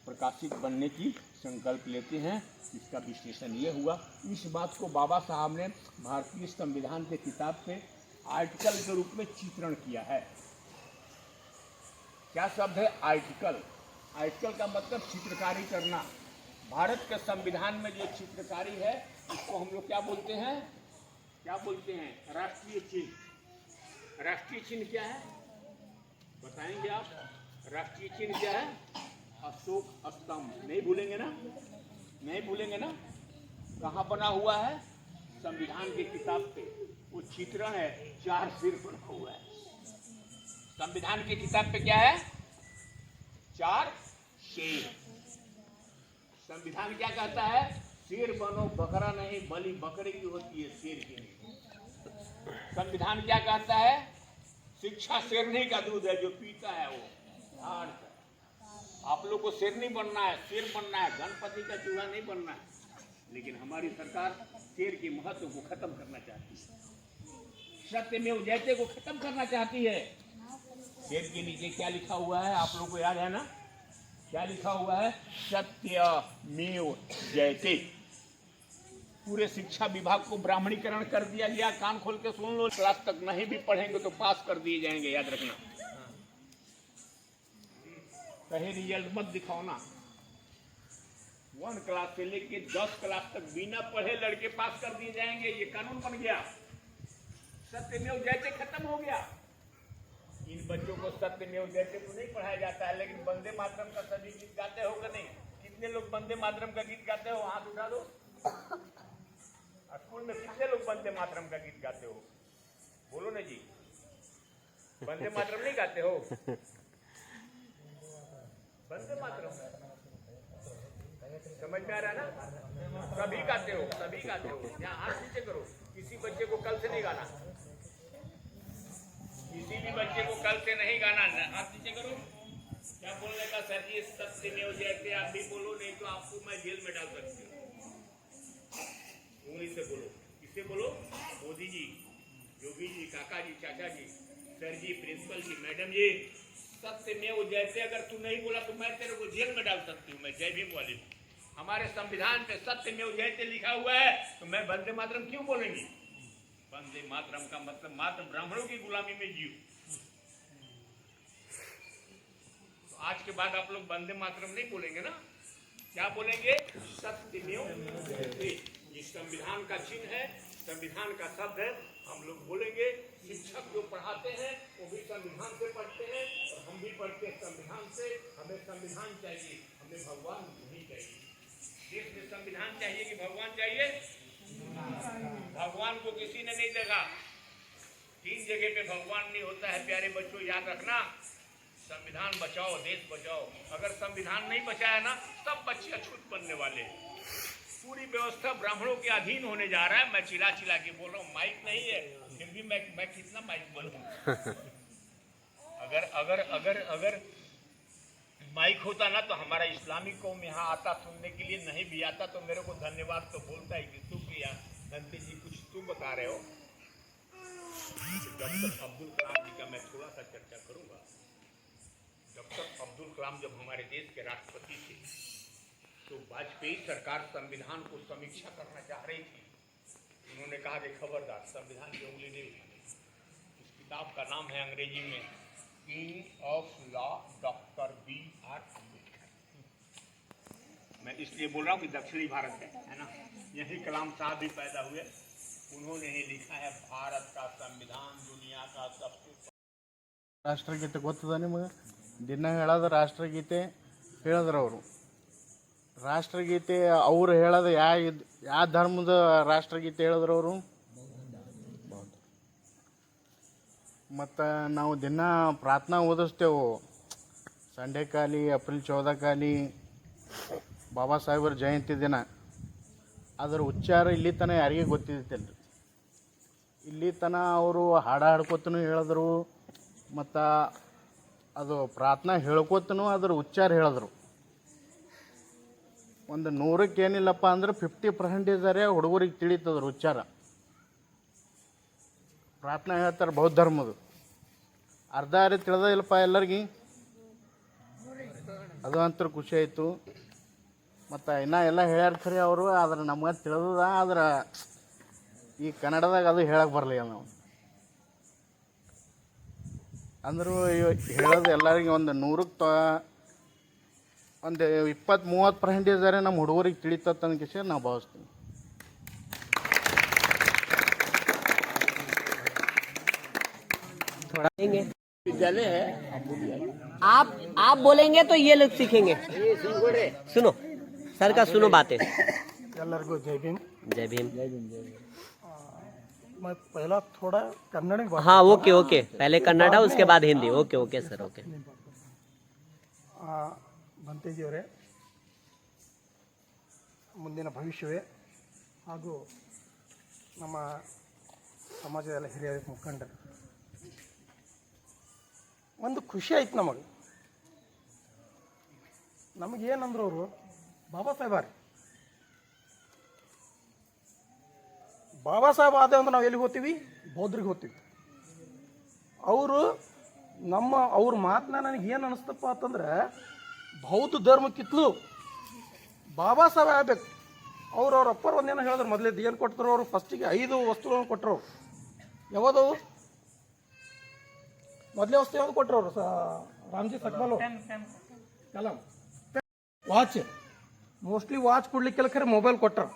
प्रकाशित बनने की संकल्प लेते हैं। इसका विश्लेषण ये हुआ, इस बात को बाबा साहब ने भारतीय संविधान के किताब पे आर्टिकल के रूप में चित्रण किया है। क्या शब्द है? आर्टिकल। आर्टिकल का मतलब चित्रकारी करना। भारत के संविधान में जो चित्रकारी है इसको हम लोग क्या बोलते हैं? क्या बोलते हैं? राष्ट्रीय चिन्ह। राष्ट्रीय चिन्ह क्या है बताएंगे आप? राष्ट्रीय चिन्ह क्या है? अशोक स्तंभ। नहीं भूलेंगे ना? नहीं भूलेंगे ना? कहाँ बना हुआ है? संविधान की किताब पे वो चित्रण है, 4 सिर बना हुआ है। संविधान की किताब पे क्या है? 4 शेर। संविधान क्या कहता है? शेर बनो, बकरा नहीं, बलि बकरे की होती है, शेर की नहीं। संविधान क्या कहता है? शिक्षा शेरनी का दूध है, जो पीता है वो हार। आप लोग को शेर नहीं बनना है, शेर बनना है, गणपति का चूहा नहीं बनना है। लेकिन हमारी सरकार शेर के महत्व को खत्म करना चाहती है, सत्यमेव जयते को खत्म करना चाहती है। शेर के नीचे क्या लिखा हुआ है आप लोग को याद है ना? क्या लिखा हुआ है? सत्यमेव जयते। पूरे शिक्षा विभाग को ब्राह्मणीकरण कर दिया गया। कान खोल के सुन लो, क्लास तक नहीं भी पढ़ेंगे तो पास कर दिए जाएंगे, याद रखना। कहे रिजल्ट मत दिखाओ ना। 1 क्लास से लेके 10 क्लास तक बिना पढ़े लड़के पास कर दिए जाएंगे। ये कानून बन गया। सत्यमेव जयते खत्म हो गया। इन बच्चों को सत्यमेव जयते को नहीं पढ़ाया जाता है, लेकिन वंदे मातरम का सभी गीत गाते हो कि नहीं? कितने लोग वंदे मातरम का गीत गाते हो? हाथ उठा दो। स्कूल में कितने लोग वंदे मातरम का गीत गाते हो? बोलो ना जी। वंदे मातरम नहीं गाते हो? वंदे मातरम समझ में आ रहा है ना? सभी गाते हो, सभी गाते हो। यहाँ हाथ नीचे करो। किसी बच्चे को कल से नहीं गाना, किसी भी बच्चे को कल से नहीं गाना। हाथ नीचे करो। क्या बोलने का सर जी? सत्यमेव जयते आप भी बोलो, नहीं तो आपको मैं जेल में डाल सकती हूँ। उंगली से बोलो। किससे बोलो? मोदी जी, योगी जी, काका जी, चाचा जी, सर जी, प्रिंसिपल जी, मैडम जी। सत्यमेव जयते अगर तू नहीं बोला तो मैं तेरे को जेल में डाल सकती हूँ। मैं जय भीम वाली हूँ। हमारे संविधान पे सत्यमेव जयते लिखा हुआ है, तो मैं वंदे मातरम क्यों बोलेंगी? वंदे मातरम का मतलब मात्र ब्राह्मणों की गुलामी में जियो। तो आज के बाद आप लोग वंदे मातरम नहीं बोलेंगे ना? क्या बोलेंगे? सत्यमेव जयते। ये संविधान का चिन्ह है, संविधान का शब्द है। हम लोग बोलेंगे। शिक्षक जो पढ़ाते हैं वो भी संविधान से पढ़ते हैं और हम भी पढ़ते हैं संविधान से। हमें संविधान चाहिए, हमें भगवान नहीं चाहिए। देश में संविधान चाहिए कि भगवान चाहिए? भगवान को किसी ने नहीं देखा। 3 जगह पे भगवान नहीं होता है प्यारे बच्चों, याद रखना। संविधान बचाओ, देश बचाओ। अगर संविधान नहीं बचाया ना, सब बच्चे अछूत बनने वाले हैं। पूरी व्यवस्था ब्राह्मणों के अधीन होने जा रहा है। मैं चिल्ला चिल्ला के बोल रहा हूँ, माइक नहीं है फिर भी मैं कितना माइक बोलूँ। अगर अगर अगर अगर माइक होता ना तो हमारा इस्लामिक कौम यहाँ आता सुनने के लिए, नहीं भी आता तो मेरे को धन्यवाद तो बोलता ही कि शुक्रिया धनते जी, कुछ तुम बता रहे हो। डॉक्टर अब्दुल कलाम जी का मैं थोड़ा सा चर्चा करूंगा। डॉक्टर अब्दुल कलाम जब हमारे देश के राष्ट्रपति थे तो वाजपेयी सरकार संविधान को समीक्षा करना चाह रही थी। उन्होंने कहा कि खबरदार, संविधान की उंगली नहीं उठानी। इस किताब का नाम है अंग्रेजी में king of law, doctor B.R. Ambedkar. मैं इसलिए बोल रहा हूँ कि दक्षिणी भारत है ना, यही कलाम साहब भी पैदा हुए। उन्होंने ही लिखा है भारत का संविधान दुनिया का सबसे। ರಾಷ್ಟ್ರಗೀತೆ ಗೊತ್ತದ ನಿಮಗೆ? ದಿನ ಹೇಳೋದು ರಾಷ್ಟ್ರಗೀತೆ ಹೇಳಿದ್ರು ಅವರು. ರಾಷ್ಟ್ರಗೀತೆ ಅವ್ರು ಹೇಳೋದು ಯಾವ ಧರ್ಮದ ರಾಷ್ಟ್ರಗೀತೆ ಹೇಳಿದ್ರು ಅವರು? ಮತ್ತು ನಾವು ದಿನ ಪ್ರಾರ್ಥನಾ ಓದಿಸ್ತೇವೆ. ಸಂಡೇ ಖಾಲಿ, ಏಪ್ರಿಲ್ 14 ಖಾಲಿ, ಬಾಬಾ ಸಾಹೇಬರ ಜಯಂತಿ ದಿನ. ಅದರ ಉಚ್ಚಾರ ಇಲ್ಲಿ ತನಕ ಯಾರಿಗೆ ಗೊತ್ತಿದ್ದಿಲ್ಲ. ಇಲ್ಲಿ ತನಕ ಅವರು ಹಾಡ್ಕೋತನೂ ಹೇಳಿದ್ರು, ಮತ್ತು ಅದು ಪ್ರಾರ್ಥನಾ ಹೇಳ್ಕೊತನೂ ಅದ್ರ ಉಚ್ಚಾರ ಹೇಳಿದ್ರು. ಒಂದು 100ಕ್ಕೆ ಏನಿಲ್ಲಪ್ಪ ಅಂದ್ರೆ 50% ಹುಡುಗರಿಗೆ ತಿಳಿತದ್ರ ಉಚ್ಚಾರ. ಪ್ರಾರ್ಥನಾ ಹೇಳ್ತಾರೆ ಬೌದ್ಧ ಧರ್ಮದು. ಅರ್ಧ ತಿಳಿದ ಇಲ್ಲಪ್ಪ ಎಲ್ಲರಿಗೆ. ಅದು ಅಂತೂ ಖುಷಿ ಆಯಿತು. ಮತ್ತು ಇನ್ನೂ ಎಲ್ಲ ಹೇಳ್ಯಾರ ಖರೆ ಅವರು, ಆದ್ರೆ ನಮ್ಗೆ ತಿಳಿದ, ಆದ್ರೆ ಈ ಕನ್ನಡದಾಗ ಅದು ಹೇಳಕ್ಕೆ ಬರಲಿಲ್ಲ ನಾವು. ಅಂದರೂ ಹೇಳೋದು ಎಲ್ಲರಿಗೆ ಒಂದು 100ಕ್ಕೆ ಒಂದು 20-30% ನಮ್ಮ ಹುಡುಗರಿಗೆ ತಿಳಿತತ್ತ ಅನ್ಕೇಸಿ ನಾವು ಭಾವಿಸ್ತೀವಿ. विद्यालय है आप बोलेंगे तो ये लोग सीखेंगे. सुनो सर का, सुनो बातें. ಎಲ್ಲರಿಗೂ ಜೈ ಭೀಮ್. जय भीम. मैं पहला थोड़ा कन्नड़ में बात हाँ ओके ओके, पहले कन्नड़ा उसके बाद Hindi. Okay okay sir, okay. ಬಂತೇಜಿಯವರೇ, ಮುಂದಿನ ಭವಿಷ್ಯವೇ ಹಾಗೂ ನಮ್ಮ ಸಮಾಜದ ಎಲ್ಲ ಹಿರಿಯ ಮುಖಂಡರು, ಒಂದು ಖುಷಿ ಆಯ್ತು ನಮಗೇನಂದ್ರು ಅವರು ಬಾಬಾ ಸಾಹೇಬಾರಿ ಬಾಬಾ ಸಾಹೇಬ್ ಆದ ಅಂದ್ರೆ ನಾವು ಎಲ್ಲಿಗೆ ಹೋಗ್ತೀವಿ? ಬೌದ್ರಿಗೆ ಹೋಗ್ತೀವಿ. ಅವ್ರ ಮಾತನ್ನ ನನಗೆ ಏನು ಅನಿಸ್ತಪ್ಪ ಅಂತಂದ್ರೆ, ಬೌದ್ಧ ಧರ್ಮಕ್ಕಿತ್ಲು ಬಾಬಾ ಸಾಹೇಬ್ ಆಗಬೇಕು. ಅವ್ರ ಅಪ್ಪರು ಒಂದೇನೋ ಹೇಳಿದ್ರು, ಮೊದಲೇದು ಏನು ಕೊಟ್ಟರು ಅವರು? ಫಸ್ಟಿಗೆ 5 ವಸ್ತುಗಳನ್ನು ಕೊಟ್ಟರು. ಯಾವುದು ಮೊದಲೇ ವಸ್ತು ಯಾವುದು ಕೊಟ್ಟರು ಅವರು? ರಾಮ್ಜಿ ಸಕ್ಬಾಲು ಕಲಾಂ ವಾಚ್, ಮೋಸ್ಟ್ಲಿ ವಾಚ್ ಕೊಡ್ಲಿಕ್ಕೆಲ್ಲ ಖರೆ ಮೊಬೈಲ್ ಕೊಟ್ಟರು.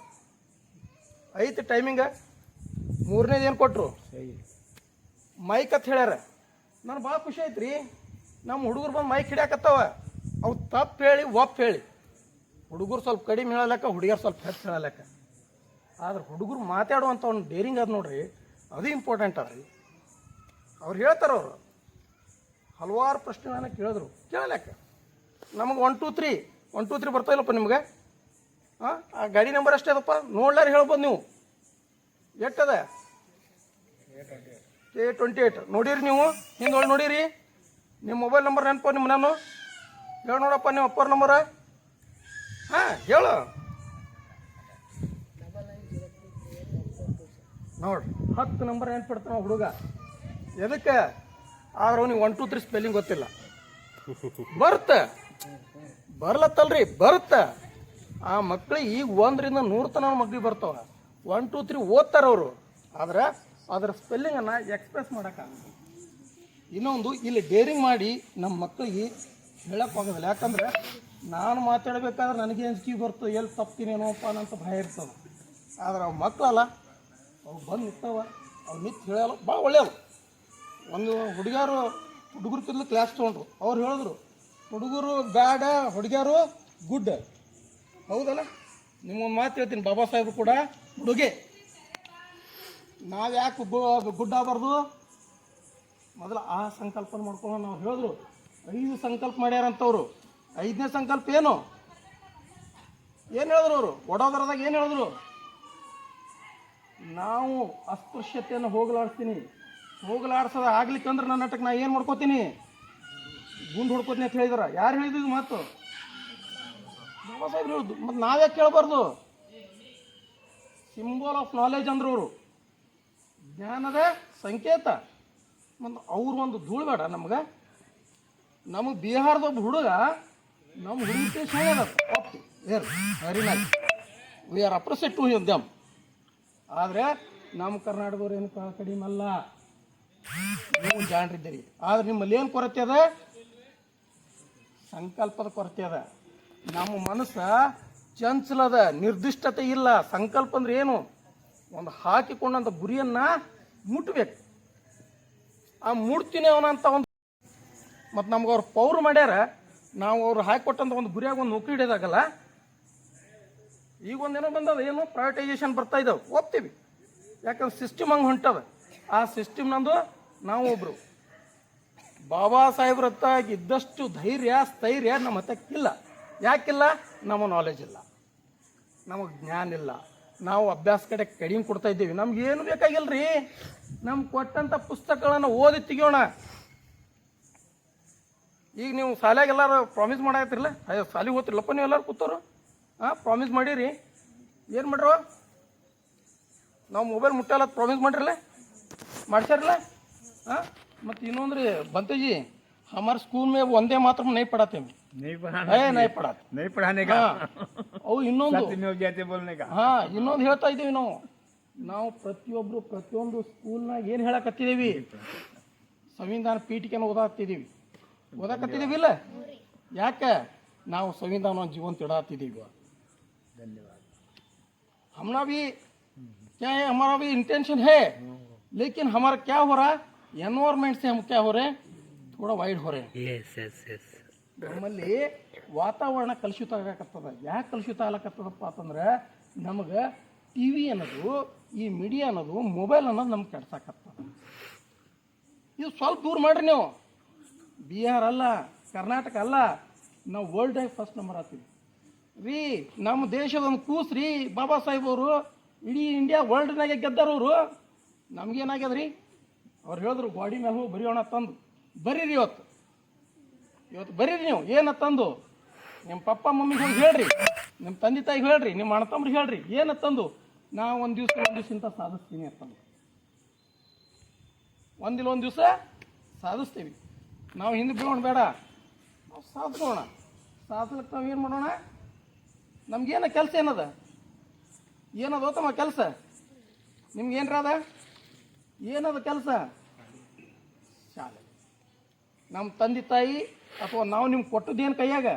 ಐತೆ ಟೈಮಿಂಗ. 3ನೇದು ಏನು ಕೊಟ್ಟರು? ಮೈಕ್ ಅಂತ ಹೇಳ್ಯಾರ. ನನಗೆ ಭಾಳ ಖುಷಿ ಆಯ್ತು ರೀ. ನಮ್ಮ ಹುಡುಗರು ಬಂದು ಮೈಕ್ ಹಿಡಿಯಾಕತ್ತಾವ. ಅವು ತಪ್ಪು ಹೇಳಿ ಒಪ್ಪು ಹೇಳಿ, ಹುಡುಗರು ಸ್ವಲ್ಪ ಕಡಿಮೆ ಹೇಳಲೆಕ್ಕ, ಹುಡುಗಿಯರು ಸ್ವಲ್ಪ ಹೆಚ್ಚು ಹೇಳಲೆಕ್ಕ. ಆದ್ರೆ ಹುಡುಗರು ಮಾತಾಡುವಂಥ ಒಂದು ಡೇರಿಂಗ್ ಅದು ನೋಡ್ರಿ, ಅದು ಇಂಪಾರ್ಟೆಂಟ್ ಅದ ರೀ. ಅವ್ರು ಹೇಳ್ತಾರೆ, ಅವರು ಹಲವಾರು ಪ್ರಶ್ನೆಗಳನ್ನ ಕೇಳಿದ್ರು, ಕೇಳಲೆಕ್ಕ. ನಮಗೆ 1 2 3 ಬರ್ತಾ ಇಲ್ಲಪ್ಪ ನಿಮ್ಗೆ. ಹಾಂ, ಆ ಗಾಡಿ ನಂಬರ್ ಅಷ್ಟೇ ಅದಪ್ಪ, ನೋಡ್ಲಾರ ಹೇಳ್ಬೋದು ನೀವು. ಎಷ್ಟದ? K28 ನೋಡಿರಿ ನೀವು? ಹಿಂದೊಳಗೆ ನೋಡಿರಿ? ನಿಮ್ಮ ಮೊಬೈಲ್ ನಂಬರ್ ನೆನಪ ನಿಮ್ಮ? ನಾನು ಹೇಳಿ ನೋಡಪ್ಪ ನಿಮ್ಮ ಅಪ್ಪರ ನಂಬರ. ಹಾಂ ಹೇಳು ನೋಡ್ರಿ. 10 ನಂಬರ್ ನೆನ್ಪಿಡ್ತಾನ ಹುಡುಗ. ಎದಕ್ಕೆ? ಆದ್ರೆ ಅವ್ನಿಗೆ 1 2 3 ಸ್ಪೆಲ್ಲಿಂಗ್ ಗೊತ್ತಿಲ್ಲ. ಬರ್ಲತ್ತಲ್ರಿ, ಬರುತ್ತೆ. ಆ ಮಕ್ಳಿಗೆ ಈಗ 1ರಿಂದ 100 ತನಕ ಮಕ್ಳಿಗೆ ಬರ್ತಾವ. 1 2 3 ಓದ್ತಾರೆ ಅವರು. ಆದ್ರೆ ಅದರ ಸ್ಪೆಲ್ಲಿಂಗನ್ನು ಎಕ್ಸ್ಪ್ರೆಸ್ ಮಾಡೋಕ್ಕಾಗಲ್ಲ. ಇನ್ನೊಂದು, ಇಲ್ಲಿ ಡೇರಿಂಗ್ ಮಾಡಿ ನಮ್ಮ ಮಕ್ಕಳಿಗೆ ಹೇಳಕ್ಕೆ ಆಗೋದಿಲ್ಲ. ಯಾಕಂದ್ರೆ ನಾನು ಮಾತಾಡಬೇಕಾದ್ರೆ ನನಗೆ ಅಂಜಿಕೆ ಬರ್ತು, ಎಲ್ಲಿ ತಪ್ತೀನೇನೋಪ್ಪ ಅನ್ನೋಂಥ ಭಯ ಇರ್ತದೆ. ಆದ್ರೆ ಅವು ಮಕ್ಕಳಲ್ಲ, ಅವು ಬಂದು ನಿಂತಾವ, ಅವು ನಿಂತು ಹೇಳಲ್ಲ. ಭಾಳ ಒಳ್ಳೆಯದು. ಒಂದು ಹುಡುಗರು ಕಿದ್ಲು ಕ್ಲಾಸ್ ತೊಗೊಂಡ್ರು. ಅವ್ರು ಹೇಳಿದ್ರು, ಹುಡುಗರು ಬ್ಯಾಡ, ಹುಡುಗಿಯರು ಗುಡ್. ಹೌದಲ್ಲ? ನಿಮ್ಮೊಂದು ಮಾತು ಹೇಳ್ತೀನಿ, ಬಾಬಾ ಸಾಹೇಬರು ಕೂಡ ಹುಡುಗೆ. ನಾವು ಯಾಕೆ ಗುಡ್ ಆಗಬಾರ್ದು? ಮೊದಲು ಆ ಸಂಕಲ್ಪನ ಮಾಡ್ಕೊಂಡು ನಾವು ಹೇಳಿದ್ರು. 5 ಸಂಕಲ್ಪ ಮಾಡ್ಯಾರಂಥವ್ರು. 5ನೇ ಸಂಕಲ್ಪ ಏನು ಹೇಳಿದ್ರು ಅವರು? ವಡೋದರದಾಗ ಏನು ಹೇಳಿದ್ರು? ನಾವು ಅಸ್ಪೃಶ್ಯತೆಯನ್ನು ಹೋಗಲಾಡ್ಸೋದು ಆಗ್ಲಿಕ್ಕಂದ್ರೆ ನನ್ನ ನಾಟಕ ನಾ ಏನು ಮಾಡ್ಕೋತೀನಿ? ಗುಂಡು ಹೊಡ್ಕೋತೀನಿ ಅಂತ ಹೇಳಿದಾರ. ಯಾರು ಹೇಳಿದ್ರು ಮಾತು? ಬಾಬಾ ಸಾಹೇಬ್ರು ಹೇಳಿದ್ದು. ಮತ್ತು ನಾವ್ಯಾಕೆ ಕೇಳಬಾರ್ದು? ಸಿಂಬಲ್ ಆಫ್ ನಾಲೆಜ್ ಅಂದ್ರು ಅವರು, ಜ್ಞಾನದ ಸಂಕೇತ. ಮತ್ತು ಅವ್ರು ಒಂದು ಧೂಳು ಬೇಡ ನಮ್ಗೆ. ನಮಗೆ ಬಿಹಾರದ ಒಬ್ಬ ಹುಡುಗ ನಮ್ಮ ಹುಡುಗಿ ಹೇಳ್ಯಾರ, very nice, we are appreciate to them. ಆದರೆ ನಮ್ಮ ಕರ್ನಾಟಕದವ್ರು ಏನು ಕಡಿಮೆ ಅಲ್ಲ, ನೀವು ಜಾಣರಿದ್ದೀರಿ. ಆದ್ರೆ ನಿಮ್ಮಲ್ಲಿ ಏನು ಕೊರತೆ ಅದ? ಸಂಕಲ್ಪದ ಕೊರತೆ ಅದ. ನಮ್ಮ ಮನಸ್ಸು ಚಂಚಲದ, ನಿರ್ದಿಷ್ಟತೆ ಇಲ್ಲ. ಸಂಕಲ್ಪ ಅಂದ್ರೆ ಏನು? ಒಂದು ಹಾಕಿಕೊಂಡಂಥ ಗುರಿಯನ್ನು ಮುಟ್ಟಬೇಕು. ಆ ಮುಡ್ತೀನಿ ಅವನಂತ ಒಂದು. ಮತ್ತು ನಮ್ಗೆ ಅವ್ರು ಪೌರು ಮಾಡ್ಯಾರ, ನಾವು ಅವ್ರು ಹಾಕಿಕೊಟ್ಟಂಥ ಒಂದು ಗುರಿಯಾಗ ಒಂದು ನೌಕರಿ ಹಿಡಿಯೋದಾಗಲ್ಲ. ಈಗ ಒಂದೇನೋ ಬಂದದ, ಏನು ಪ್ರೈವೇಟೈಸೇಷನ್ ಬರ್ತಾ ಇದ್ದಾವೆ, ಒಪ್ತೀವಿ. ಯಾಕಂದ್ರೆ ಸಿಸ್ಟಮ್ ಹಂಗೆ ಹೊಂಟದ. ಆ ಸಿಸ್ಟಮ್ ನಂದು ನಾವು ಒಬ್ಬರು ಬಾಬಾ ಸಾಹೇಬ್ರ ಹತ್ತ ಇದ್ದಷ್ಟು ಧೈರ್ಯ ಸ್ಥೈರ್ಯ ನಮ್ಮ ಹತ್ತಕ್ಕಿಲ್ಲ. ಯಾಕಿಲ್ಲ? ನಮ್ಮ ನಾಲೆಜ್ ಇಲ್ಲ, ನಮಗೆ ಜ್ಞಾನ ಇಲ್ಲ. ನಾವು ಅಭ್ಯಾಸ ಕಡೆ ಕಡಿಮೆ ಕೊಡ್ತಾ ಇದ್ದೀವಿ. ನಮ್ಗೇನು ಬೇಕಾಗಿಲ್ಲ ರೀ. ನಮ್ಗೆ ಕೊಟ್ಟಂಥ ಪುಸ್ತಕಗಳನ್ನು ಓದಿ ತೆಗಿಯೋಣ. ಈಗ ನೀವು ಶಾಲೆಗೆ ಎಲ್ಲರೂ ಪ್ರಾಮಿಸ್ ಮಾಡಾಕತ್ತಿರಲ್ಲ, ಶಾಲೆಗೆ ಓದ್ತಿರಲ್ಲಪ್ಪ ನೀವು ಎಲ್ಲರೂ ಕೂತೋರು. ಪ್ರಾಮಿಸ್ ಮಾಡಿರಿ. ಏನು ಮಾಡ್ರು? ನಾವು ಮೊಬೈಲ್ ಮುಟ್ಟಲ್ಲ ಪ್ರಾಮಿಸ್ ಮಾಡಿರಲ್ಲ, ಮಾಡ್ಸ್ಯಾರಲ್ಲ. ಮತ್ತು ಇನ್ನೊಂದ್ರಿ ಬಂತೇಜಿ, ಹಮಾರ ಸ್ಕೂಲ್ ಮೇ ಒಂದೇ ಮಾತ್ರ नहीं पढ़ाते हैं, नहीं नहीं पढ़ा नहीं पढ़ाने का ಅವು ಇನ್ನೊಂದು नहीं हो जाते बोलने का ಹಾ ಇನ್ನೊಂದು ಹೇಳ್ತಾ ಇದ್ದೀವಿ ನಾವು ಪ್ರತಿಯೊಂದು ಸ್ಕೂಲ್ನಾಗ ಏನು ಹೇಳಕತ್ತಿದ್ದೀವಿ ಸಂವಿಧಾನ ಪೀಠಿಕೆನ ಓದಾಕತ್ತಿದ್ದೀವಿ ಇಲ್ಲ ಯಾಕೆ ನಾವು ಸಂವಿಧಾನ ಜೀವಂತ ಇಡಾತಿದ್ದೀವಿ धन्यवाद हमने भी क्या है हमारा भी इंटेंशन है लेकिन हमारा क्या हो रहा है एनवायरमेंट से हम क्या हो रहे हैं थोड़ा वाइड हो रहे हैं यस यस यस ನಮ್ಮಲ್ಲಿ ವಾತಾವರಣ ಕಲುಷಿತ ಆಗಕತ್ತದ ಯಾಕೆ ಕಲುಷಿತ ಆಗಕತ್ತದಪ್ಪ ಅಂತಂದ್ರೆ ನಮಗೆ ಟಿ ವಿ ಅನ್ನೋದು ಈ ಮೀಡಿಯಾ ಅನ್ನೋದು ಮೊಬೈಲ್ ಅನ್ನೋದು ನಮ್ಗೆ ಕೆಡ್ಸಾಕತ್ತದ ಇದು ಸ್ವಲ್ಪ ದೂರ ಮಾಡ್ರಿ ನೀವು ಬಿಹಾರ್ ಅಲ್ಲ ಕರ್ನಾಟಕ ಅಲ್ಲ ನಾವು ವರ್ಲ್ಡ್ನಾಗ ಫಸ್ಟ್ ನಂಬರ್ ಆಗ್ತೀವಿ ರೀ ನಮ್ಮ ದೇಶದ ಒಂದು ಕೂಸ್ ರೀ ಬಾಬಾ ಸಾಹೇಬ್ ಅವರು ಇಡೀ ಇಂಡಿಯಾ ವರ್ಲ್ಡ್ನಾಗೆ ಗೆದ್ದಾರವರು ನಮ್ಗೇನಾಗ್ಯದ ರೀ ಅವ್ರು ಹೇಳಿದ್ರು ಗಾಡಿ ಮೇಲೆ ಹೋಗಿ ಬರೆಯೋಣ ತಂದು ಬರೀರಿ ಇವತ್ತು ಬರೀರಿ ನೀವು ಏನ ತಂದು ನಿಮ್ಮ ಪಪ್ಪ ಮಮ್ಮಿಗೆ ಹೋಗಿ ಹೇಳ್ರಿ ನಿಮ್ಮ ತಂದೆ ತಾಯಿಗೆ ಹೇಳ್ರಿ ನಿಮ್ಮ ಅಣ್ಣ ತಮ್ರಿಗೆ ಹೇಳ್ರಿ ಏನ ತಂದು ನಾ ಒಂದು ದಿವಸ ಇಂಥ ಸಾಧಿಸ್ತೀನಿ ಅಂತಂದು ಒಂದು ದಿವಸ ಸಾಧಿಸ್ತೀವಿ ನಾವು ಹಿಂದೆ ಬೀಳೋಣ ಬೇಡ ನಾವು ಸಾಧಿಸೋಣ ಸಾಧಿಸ್ಲಿಕ್ಕೆ ನಾವು ಏನು ಮಾಡೋಣ ನಮ್ಗೇನ ಕೆಲಸ ಏನದ ತಮ್ಮ ಕೆಲಸ ನಿಮ್ಗೆ ಏನ್ರದ ಏನದ ಕೆಲಸ ಶಾಲೆ ನಮ್ಮ ತಂದೆ ತಾಯಿ ಅಥವಾ ನಾವು ನಿಮ್ಗೆ ಕೊಟ್ಟದ್ದೇನು ಕೈಯಾಗ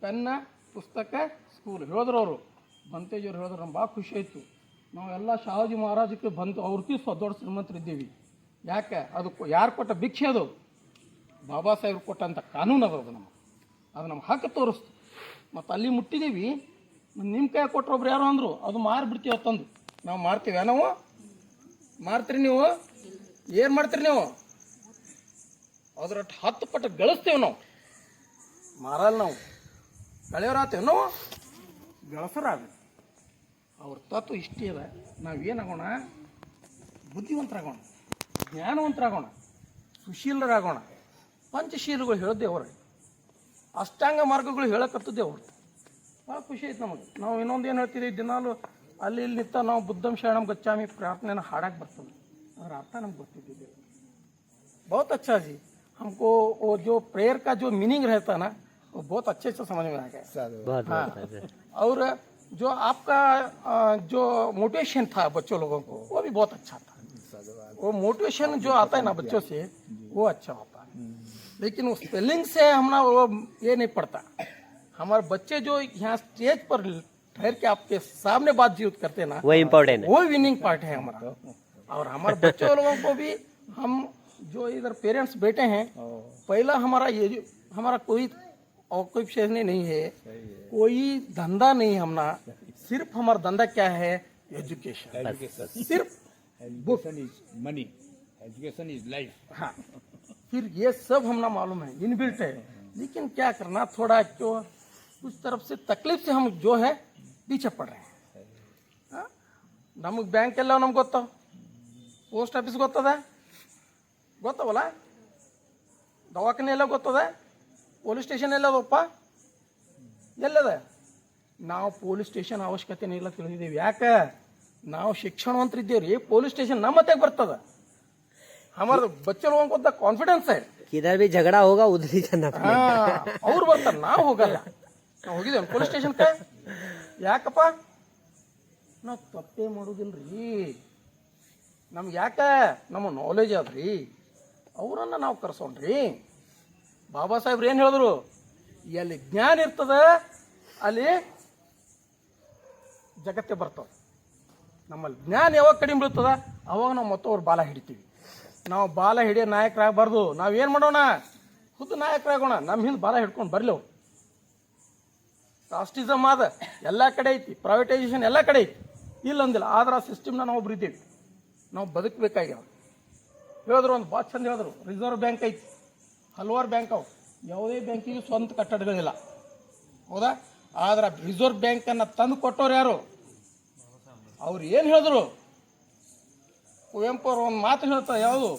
ಪೆನ್ನ ಪುಸ್ತಕ ಸ್ಕೂಲ್ ಹೇಳಿದ್ರು ಅವರು ಬಂತೇಜಿಯವ್ರು ಹೇಳಿದ್ರು ನಮ್ಗೆ ಭಾಳ ಖುಷಿ ಆಯಿತು ನಾವೆಲ್ಲ ಶಾಹುಜಿ ಮಹಾರಾಜಕ್ಕೆ ಬಂತು ಅವ್ರಿಗೆ ದೊಡ್ಡ ಶ್ರೀಮಂತರಿದ್ದೀವಿ ಯಾಕೆ ಅದು ಯಾರು ಕೊಟ್ಟ ಭಿಕ್ಷೆ ಅದು ಬಾಬಾ ಸಾಹೇಬ್ರು ಕೊಟ್ಟಂಥ ಕಾನೂನು ಅದು ಅದು ನಮ್ಮ ಹಕ್ಕು ತೋರಿಸ್ತು ಮತ್ತು ಅಲ್ಲಿ ಮುಟ್ಟಿದ್ದೀವಿ ನಿಮ್ಮ ಕೈ ಕೊಟ್ಟರೊಬ್ರು ಯಾರು ಅಂದರು ಅದು ಮಾರಿಬಿಡ್ತೀವಿ ತಂದು ನಾವು ಮಾರ್ತೀವಿ ನಾವು ಮಾರ್ತೀರಿ ನೀವು ಏನು ಮಾಡ್ತೀರಿ ನೀವು ಅದ್ರ 10 ಪಟ್ಟು ಗಳಿಸ್ತೇವೆ ನಾವು ಮಾರಲ್ಲ ನಾವು ಕಳೆಯೋರಾತೇವೆ ನಾವು ಗಳಸರಾಗ ಅವ್ರ ತತ್ವ ಇಷ್ಟೇ ಅದ ನಾವೇನಾಗೋಣ ಬುದ್ಧಿವಂತರಾಗೋಣ ಜ್ಞಾನವಂತರಾಗೋಣ ಸುಶೀಲರಾಗೋಣ ಪಂಚಶೀಲಗಳು ಹೇಳ್ದೇವ್ರ ಅಷ್ಟಾಂಗ ಮಾರ್ಗಗಳು ಹೇಳಕತ್ತಿದ್ದೇವ್ರು ಭಾಳ ಖುಷಿ ಆಯ್ತು ನಮಗೆ ನಾವು ಇನ್ನೊಂದು ಏನು ಹೇಳ್ತಿದ್ದೀವಿ ದಿನಾಲು ಅಲ್ಲಿ ಇಲ್ಲಿ ನಿಂತ ನಾವು ಬುದ್ಧಂ ಶರಣಂ ಗಚ್ಚಾಮಿ ಪ್ರಾರ್ಥನೆನ ಹಾಡಕ್ಕೆ ಬರ್ತದೆ अगर आता नमको बत्ती दे बहुत अच्छा जी हमको वो जो प्रेयर का जो मीनिंग रहता है ना वो बहुत अच्छे से समझ में आ गया हाँ और जो आपका जो मोटिवेशन था बच्चों लोगों को वो भी बहुत अच्छा था वो मोटिवेशन जो आता है ना बच्चों से वो अच्छा होता है लेकिन उस स्पेलिंग से हम ना वो ये नहीं पड़ता हमारे बच्चे जो यहाँ स्टेज पर ठहर के आपके सामने बातचीत करते हैं ना वो इम्पोर्टेंट है वो विनिंग पार्ट है हमारा और हमारे बच्चों लोगों को भी हम जो इधर पेरेंट्स बैठे हैं पहला हमारा ये हमारा कोई ऑक्यूपेशन नहीं है कोई धंधा नहीं हमना सिर्फ हमारा धंधा क्या है एजुकेशन सिर्फ education is money education is life हाँ फिर ये सब हमना मालूम है इनबिल्ट है लेकिन क्या करना थोड़ा जो कुछ तरफ से तकलीफ से हम जो है पीछे पड़ रहे हैं नमग बैंक ಎಲ್ಲ ನಮ್ಗೆ ಗೊತ್ತಾವ ಪೋಸ್ಟ್ ಆಫೀಸ್ ಗೊತ್ತವಲ್ಲ ದವಾಖಾನೆ ಎಲ್ಲ ಗೊತ್ತದ ಪೊಲೀಸ್ ಸ್ಟೇಷನ್ ಎಲ್ಲದಪ್ಪ ಎಲ್ಲದ ನಾವು ಪೊಲೀಸ್ ಸ್ಟೇಷನ್ ಅವಶ್ಯಕತೆ ಇಲ್ಲ ತಿಳಿದಿದ್ದೀವಿ ಯಾಕೆ ನಾವು ಶಿಕ್ಷಣವಂತರಿದ್ದೇವ್ರಿ ಪೊಲೀಸ್ ಸ್ಟೇಷನ್ ನಮ್ಮ ಹತ್ತಿರ ಬರ್ತದ हमारे बच्चे लोगों को कॉन्फिडेंस है किधर भी झगड़ा होगा उधर ही जाना ಅವ್ರು ಬರ್ತಾರೆ ನಾವು ಹೋಗಲ್ಲ ನಾವು ಹೋಗಿದ್ದೇವೆ ಪೊಲೀಸ್ ಸ್ಟೇಷನ್ಗೆ ಯಾಕಪ್ಪ ನಾವು ತಪ್ಪೇ ಮಾಡೋದಿಲ್ರಿ ನಮ್ಗೆ ಯಾಕೆ ನಮ್ಮ ನಾಲೆಜ್ ಅದ್ರಿ ಅವರನ್ನು ನಾವು ಕರ್ಸೋಣ್ರಿ ಬಾಬಾ ಸಾಹೇಬ್ರು ಏನು ಹೇಳಿದ್ರು ಎಲ್ಲಿ ಜ್ಞಾನ ಇರ್ತದ ಅಲ್ಲಿ ಜಗತ್ತೇ ಬರ್ತದೆ ನಮ್ಮಲ್ಲಿ ಜ್ಞಾನ ಯಾವಾಗ ಕಡಿಮೆ ಬೀಳ್ತದ ಅವಾಗ ನಾವು ಮತ್ತವ್ರು ಬಾಲ ಹಿಡಿತೀವಿ ನಾವು ಬಾಲ ಹಿಡಿಯೋ ನಾಯಕರಾಗಬಾರ್ದು ನಾವೇನು ಮಾಡೋಣ ಖುದ್ದು ನಾಯಕರಾಗೋಣ ನಮ್ಮ ಹಿಂದೆ ಬಾಲ ಹಿಡ್ಕೊಂಡು ಬರಲಿ ಅವ್ರು ಕಾಸ್ಟಿಸಮ್ ಆದ ಎಲ್ಲ ಕಡೆ ಐತಿ ಪ್ರೈವೇಟೈಸೇಷನ್ ಎಲ್ಲ ಕಡೆ ಐತಿ ಇಲ್ಲಂದಿಲ್ಲ ಆದ್ರೆ ಆ ಸಿಸ್ಟಮ್ನ ನಾವು ಒಬ್ರು ಇದ್ದೀವಿ ನಾವು ಬದುಕಬೇಕಾಗ್ಯಾವ ಹೇಳಿದ್ರು ಒಂದು ಭಾಳ ಚಂದ ಹೇಳಿದ್ರು ರಿಸರ್ವ್ ಬ್ಯಾಂಕ್ ಐತಿ ಹಲವಾರು ಬ್ಯಾಂಕ್ ಅವು ಯಾವುದೇ ಬ್ಯಾಂಕಿಗೆ ಸ್ವಂತ ಕಟ್ಟಡಗಳಿಲ್ಲ ಹೌದಾ ಆದ್ರೆ ರಿಸರ್ವ್ ಬ್ಯಾಂಕನ್ನು ತಂದು ಕೊಟ್ಟವ್ರು ಯಾರು ಅವ್ರು ಏನು ಹೇಳಿದ್ರು ಕುವೆಂಪು ಅವರು ಒಂದು ಮಾತು ಹೇಳ್ತಾರೆ ಯಾವುದು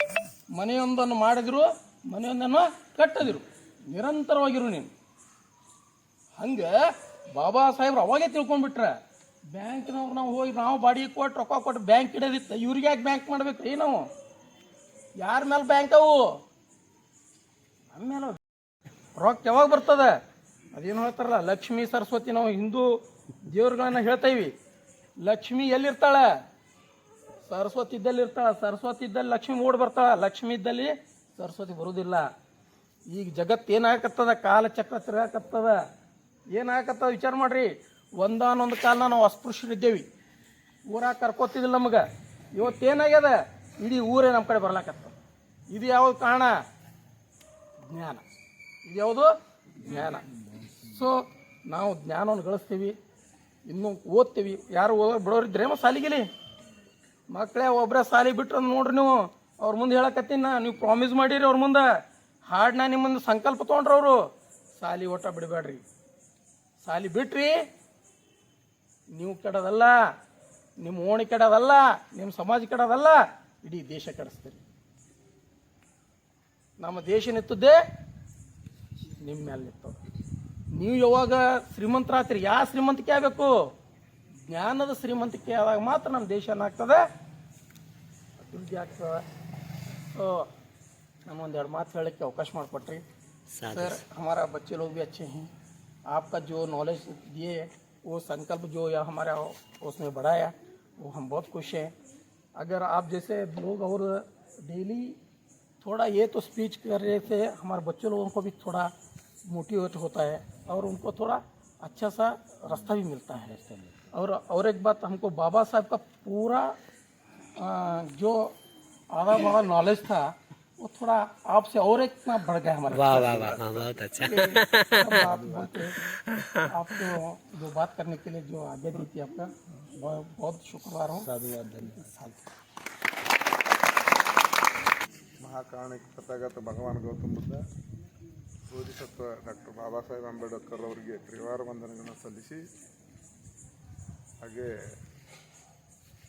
ಮನೆಯೊಂದನ್ನು ಮಾಡಿದ್ರು ಮನೆಯೊಂದನ್ನು ಕಟ್ಟದಿರು ನಿರಂತರವಾಗಿರು ನೀನು ಹಂಗೆ ಬಾಬಾ ಸಾಹೇಬ್ರು ಅವಾಗೇ ತಿಳ್ಕೊಂಡ್ಬಿಟ್ರೆ ಬ್ಯಾಂಕ್ನವ್ರು ನಾವು ಹೋಗಿ ನಾವು ಬಾಡಿಗೆ ಕೊಟ್ಟು ರೊಕ್ಕ ಕೊಟ್ಟು ಬ್ಯಾಂಕ್ ಇಡೋದಿತ್ತು ಇವ್ರಿಗೆ ಯಾಕೆ ಬ್ಯಾಂಕ್ ಮಾಡ್ಬೇಕು ರೀ ನಾವು ಯಾರ ಮೇಲೆ ಬ್ಯಾಂಕ್ ಅವು ನಮ್ಮ ಮೇಲೆ ರೊಕ್ಕ ಯಾವಾಗ ಬರ್ತದೆ? ಅದೇನು ಹೇಳ್ತಾರಲ್ಲ, ಲಕ್ಷ್ಮೀ ಸರಸ್ವತಿ, ನಾವು ಹಿಂದೂ ದೇವ್ರುಗಳನ್ನ ಹೇಳ್ತೇವಿ. ಲಕ್ಷ್ಮಿ ಎಲ್ಲಿರ್ತಾಳೆ? ಸರಸ್ವತಿ ಇದ್ದಲ್ಲಿ ಇರ್ತಾಳೆ. ಸರಸ್ವತಿ ಇದ್ದಲ್ಲಿ ಲಕ್ಷ್ಮಿ ಓಡ್ ಬರ್ತಾಳೆ. ಲಕ್ಷ್ಮಿ ಇದ್ದಲ್ಲಿ ಸರಸ್ವತಿ ಬರುವುದಿಲ್ಲ. ಈಗ ಜಗತ್ತು ಏನಾಗತ್ತದ? ಕಾಲಚಕ್ರ ತಿರುಗಾಕತ್ತದ. ಏನಾಗತ್ತದ ವಿಚಾರ ಮಾಡ್ರಿ. ಒಂದಾನೊಂದು ಕಾಲ ನಾವು ಅಸ್ಪೃಶ್ಯರಿದ್ದೇವಿ, ಊರಾಗ ಕರ್ಕೋತಿದ್ದಿಲ್ಲ ನಮಗೆ. ಇವತ್ತೇನಾಗ್ಯದ? ಇಡೀ ಊರೇ ನಮ್ಮ ಕಡೆ ಬರ್ಲಾಕತ್ತ. ಇದು ಯಾವುದು ಕಾರಣ? ಜ್ಞಾನ. ಇದು ಯಾವುದು? ಜ್ಞಾನ. ಸೊ ನಾವು ಜ್ಞಾನವನ್ನು ಗಳಿಸ್ತೀವಿ, ಇನ್ನೂ ಓದ್ತೀವಿ. ಯಾರು ಬಿಡೋರಿದ್ರೆ ಸಾಲಿಗಿಲಿ ಮಕ್ಕಳೇ ಒಬ್ಬರೇ ಸಾಲಿ ಬಿಟ್ರು ನೋಡ್ರಿ. ನೀವು ಅವ್ರ ಮುಂದೆ ಹೇಳಕತ್ತೀನಿ, ನೀವು ಪ್ರಾಮಿಸ್ ಮಾಡಿರಿ ಅವ್ರ ಮುಂದೆ. ಹಾಡನ್ನ ನಿಮ್ಮ ಮುಂದೆ ಸಂಕಲ್ಪ ತೊಗೊಂಡ್ರು ಅವರು. ಸಾಲಿ ಒಟ್ಟ ಬಿಡಬೇಡ್ರಿ. ಸಾಲಿ ಬಿಟ್ರಿ ನೀವು ಕೆಡೋದಲ್ಲ, ನಿಮ್ಮ ಓಣಿ ಕೆಡೋದಲ್ಲ, ನಿಮ್ಮ ಸಮಾಜ ಕೆಡೋದಲ್ಲ, ಇಡೀ ದೇಶ ಕೆಡಿಸ್ತೀರಿ. ನಮ್ಮ ದೇಶ ನಿಂತದ್ದೇ ನಿಮ್ಮ ಮೇಲೆ ನಿಂತದ. ನೀವು ಯಾವಾಗ ಶ್ರೀಮಂತರಾಗ್ತೀರಿ? ಯಾವ ಶ್ರೀಮಂತಿಕೆ ಆಗಬೇಕು? ಜ್ಞಾನದ ಶ್ರೀಮಂತಿಕೆ ಆದಾಗ ಮಾತ್ರ ನಮ್ಮ ದೇಶ ಏನಾಗ್ತದೆ? ಅಭಿವೃದ್ಧಿ ಆಗ್ತದೆ. ಸೊ ನಮ್ಮೊಂದೆರಡು ಮಾತು ಹೇಳೋಕ್ಕೆ ಅವಕಾಶ ಮಾಡಿಕೊಟ್ರಿ सर. हमारा बच्चे लोग भी अच्छे हैं. आपका जो नॉलेज दिए, वो संकल्प जो या हमारा उसमें बढ़ाया, वो हम बहुत खुश हैं. अगर आप जैसे लोग और डेली थोड़ा ये तो स्पीच कर रहे थे, हमारे बच्चों लोगों को भी थोड़ा मोटिवेट होता है और उनको थोड़ा अच्छा सा रास्ता भी मिलता है. और एक बात, हमको बाबा साहब का पूरा जो आधा बड़ा नॉलेज था, वो थोड़ा आपसे और एक ना बढ़ गया हमारे. वाह वाह वाह, बहुत अच्छा. आप बोलते, आपको जो बात करने के लिए जो आज्ञा दी थी, आपका बहुत बहुत शुक्रवार हूँ. साधुवाद, धन्यवाद. ಮಹಾಕಾರಣಿಕ ತಥಾಗತ ಭಗವಾನ್ ಗೌತಮ ಬುದ್ಧ, ಬೋಧಿಸತ್ವ ಡಾಕ್ಟರ್ ಬಾಬಾ ಸಾಹೇಬ್ ಅಂಬೇಡ್ಕರ್ ಅವರಿಗೆ ತ್ರಿವಾರ ವಂದನೆಗಳನ್ನು ಸಲ್ಲಿಸಿ, ಹಾಗೆ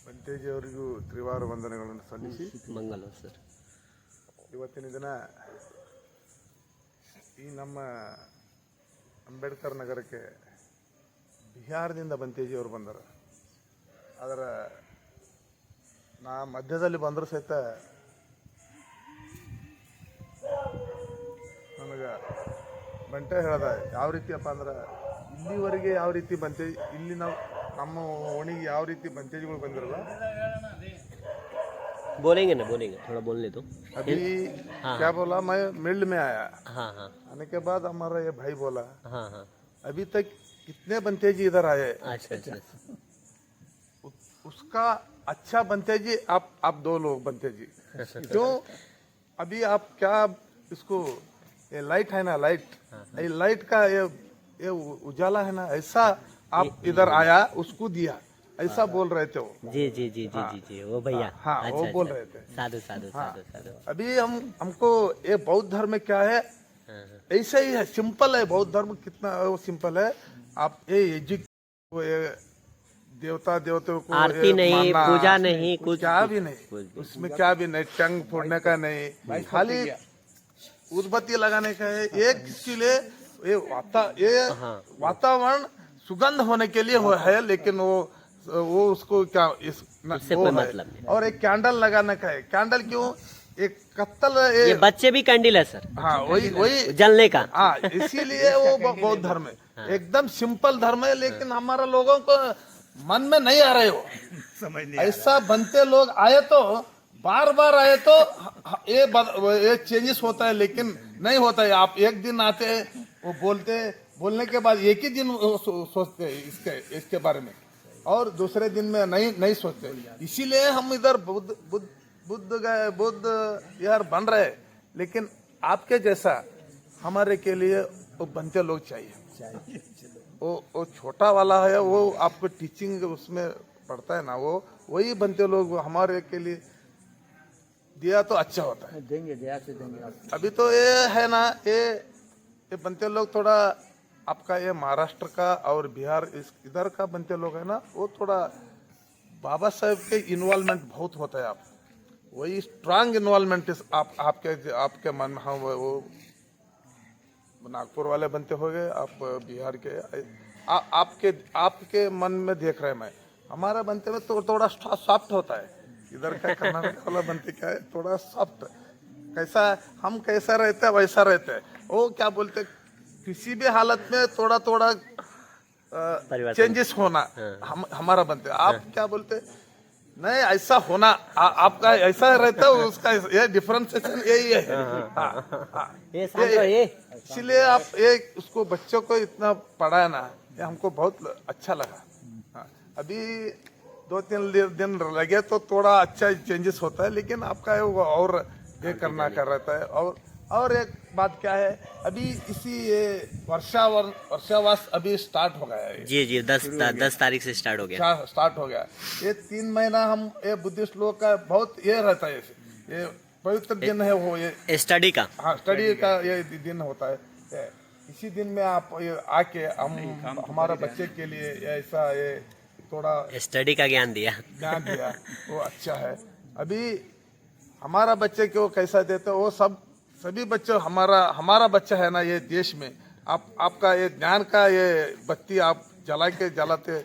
ಬಂತೇಜಿಯವರಿಗೂ ತ್ರಿವಾರ ವಂದನೆಗಳನ್ನು ಸಲ್ಲಿಸಿ, ಮಂಗಲ ಸರ್. ಇವತ್ತಿನ ದಿನ ಈ ನಮ್ಮ ಅಂಬೇಡ್ಕರ್ ನಗರಕ್ಕೆ ಬಿಹಾರದಿಂದ ಬಂತೇಜಿಯವರು ಬಂದರು. ಅದರ ನಾ ಮಧ್ಯದಲ್ಲಿ ಬಂದರೂ ಸಹಿತ ನನಗೆ ಬಂಟೆ ಹೇಳ್ದ, ಯಾವ ರೀತಿಯಪ್ಪ ಅಂದ್ರೆ ಇಲ್ಲಿವರೆಗೆ ಯಾವ ರೀತಿ ಬಂತೇಜ್, ಇಲ್ಲಿ ನಾವು ನಮ್ಮ ಓಣಿಗೆ ಯಾವ ರೀತಿ ಬಂತೇಜ್ಗಳು ಬಂದಿರಲ್ಲ. बोलेंगे ना, बोलेंगे, थोड़ा बोलने दो. अभी क्या बोला, मैं मिल्ड में आया. हाँ हाँ आने के बाद हमारा ये भाई बोला, हाँ हाँ. अभी तक कितने बंतेजी इधर आए, अच्छा अच्छा. उसका अच्छा बंतेजी आप दो लोग बंतेजी. क्यों? अभी आप क्या इसको, ये लाइट है ना, लाइट, ये लाइट का ये उजाला है ना, ऐसा आप इधर आया, उसको दिया, ऐसा बोल रहे थे वो. जी जी जी जी जी जी, वो भैया. हाँ, वो बोल रहे थे. साधु साधु साधु साधु. अभी हमको ये बौद्ध धर्म में क्या है, ऐसा ही है, सिंपल है. बौद्ध धर्म कितना वो सिंपल है. आप ये देवताओं को आरती नहीं, पूजा नहीं, कुछ क्या भी नहीं, उसमें क्या भी नहीं, टंग फोड़ने का नहीं, खाली उदबत्ती लगाने का है. एक के लिए ये वातावरण सुगंध होने के लिए है, लेकिन वो उसको क्या उससे कोई मतलब नहीं. और एक कैंडल लगाने का है. कैंडल क्यों? एक कत्तल, ये बच्चे भी कैंडल है सर. हाँ, वही जलने का. हाँ, इसीलिए वो बौद्ध धर्म है. एकदम सिंपल धर्म है, लेकिन हमारा लोगों को मन में नहीं आ रहे हो. ऐसा बनते लोग आए तो बार बार आए तो ये चेंजेस होता है, लेकिन नहीं होता है. आप एक दिन आते हैं, वो बोलने के बाद एक ही दिन सोचते हैं इसके बारे में, और दूसरे दिन में नहीं सोचते. इसीलिए हम इधर बुद्ध यार बन रहे, लेकिन आपके जैसा हमारे के लिए वो बनते लोग चाहिए. वो छोटा वाला है, वो आपको टीचिंग उसमें पढ़ता है ना, वही बनते लोग हमारे के लिए दिया तो अच्छा होता है. देंगे, दया से देंगे. अभी तो ये है ना, ये बनते लोग थोड़ा आपका ये महाराष्ट्र का और बिहार इधर का बनते लोग है ना, वो थोड़ा बाबा साहेब के इन्वॉल्वमेंट बहुत होता है. आप वही स्ट्रांग इन्वॉल्वमेंट आपके मन में. हाँ, वो नागपुर वाले बनते हो गए, आप बिहार के, आपके मन में देख रहे हैं. मैं हमारा बनते में तो थोड़ा सॉफ्ट होता है. इधर का कर्नाटक वाला बनते क्या है, थोड़ा सॉफ्ट. कैसा हम कैसा रहते हैं वैसा रहते हैं। वो क्या बोलते, किसी भी हालत में थोड़ा थोड़ा परिवर्तन। चेंजेस होना हमारा बनते। आप क्या बोलते, नहीं ऐसा होना, आपका ऐसा रहता है, उसका ये डिफरेंशिएशन यही है। ये शांत रहो, ये इसलिए आप एक उसको बच्चों को इतना पढ़ाया ना, ये हमको बहुत अच्छा लगा। हाँ, अभी 2-3 दिन लगे तो थोड़ा अच्छा चेंजेस होता है, लेकिन आपका वो और ये करना कर रहता है। और एक बात क्या है, अभी इसी ये वर्षावास अभी स्टार्ट हो गया है। जी 10 तारीख से स्टार्ट हो गया। स्टार्ट हो गया। ये 3 महीना हम ये बुद्धिस्ट लोग का बहुत ये रहता है, ये पवित्र दिन है वो, ये स्टडी का। हाँ स्टडी का ये दिन होता है। इसी दिन में आप ये आके हम हमारा बच्चे के लिए ऐसा ये थोड़ा स्टडी का ज्ञान दिया। दिया, वो अच्छा है। अभी हमारा बच्चे को कैसा देते वो सभी बच्चों, हमारा बच्चा है ना ये देश में, आपका ये ज्ञान का ये बत्ती आप जलाते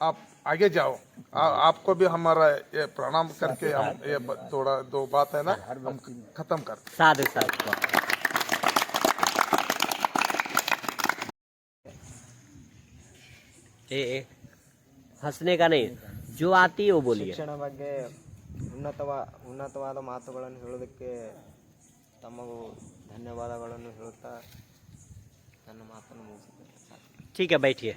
आप आगे जाओ। आपको भी हमारा ये प्रणाम करके हम ये थोड़ा 2 बात है ना हम खत्म करते। साधु साधु। हंसने का नहीं, जो आती है वो बोलिए। ಶಿಕ್ಷಣ ಬಗ್ಗೆ ಉನ್ನತವಾದ ಮಾತುಗಳನ್ನು ಹೇಳೋದಕ್ಕೆ ತಮಗೂ ಧನ್ಯವಾದಗಳನ್ನು ಹೇಳುತ್ತಾ ನನ್ನ ಮಾತನ್ನು ಮುಗಿಸುತ್ತೇನೆ। ठीक है, बैठिए।